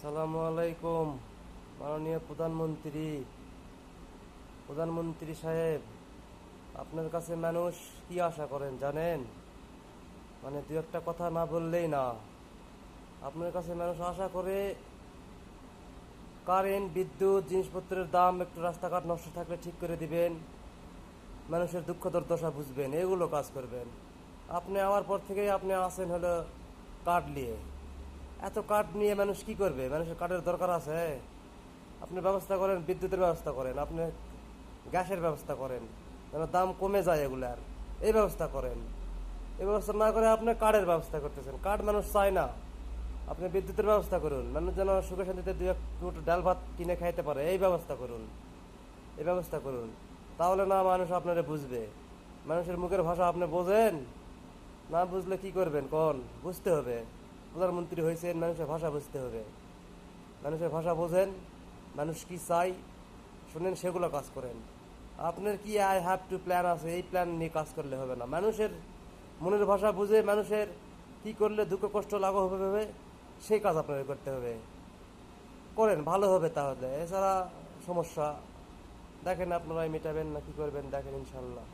আসসালামু আলাইকুম। মাননীয় প্রধানমন্ত্রী সাহেব, আপনার কাছে মানুষ কি আশা করেন জানেন? মানে দু একটা কথা না বললেই না। আপনার কাছে মানুষ আশা করে কারেন্ট, বিদ্যুৎ, জিনিসপত্রের দাম, একটু রাস্তাঘাট নষ্ট থাকলে ঠিক করে দিবেন, মানুষের দুঃখ দুর্দশা বুঝবেন, এগুলো কাজ করবেন। আপনি আমার পর থেকেই আপনি আসেন হলো কার্ড নিয়ে। এত কার্ড নিয়ে মানুষ কি করবে? মানুষের কার্ডের দরকার আছে? আপনি ব্যবস্থা করেন, বিদ্যুতের ব্যবস্থা করেন, আপনি গ্যাসের ব্যবস্থা করেন, যেন দাম কমে যায় এগুলার, এই ব্যবস্থা করেন। এই ব্যবস্থা না করে আপনি কার্ডের ব্যবস্থা করতেছেন। কার্ড মানুষ চায় না। আপনি বিদ্যুতের ব্যবস্থা করুন, মানুষ যেন সুখে শান্তিতে দু এক মুঠো ডাল ভাত কিনে খাইতে পারে, এই ব্যবস্থা করুন। এই ব্যবস্থা করুন, তাহলে না মানুষ আপনারে বুঝবে। মানুষের মুখের ভাষা আপনি বোঝেন না? বুঝলে কি করবেন কোন? বুঝতে হবে। প্রধানমন্ত্রী হয়েছেন, মানুষের ভাষা বুঝতে হবে। মানুষের ভাষা বোঝেন, মানুষ কি চাই শুনেন, সেগুলো কাজ করেন। আপনার কি আই হ্যাভ টু প্ল্যান আছে, এই প্ল্যান নিয়ে কাজ করলে হবে না। মানুষের মনের ভাষা বুঝে, মানুষের কি করলে দুঃখ কষ্ট লাঘব হবে সেই কাজ আপনাদের করতে হবে। করেন, ভালো হবে তাহলে। এছাড়া সমস্যা দেখেন আপনারাই মেটাবেন না কি করবেন, দেখেন ইনশাল্লাহ।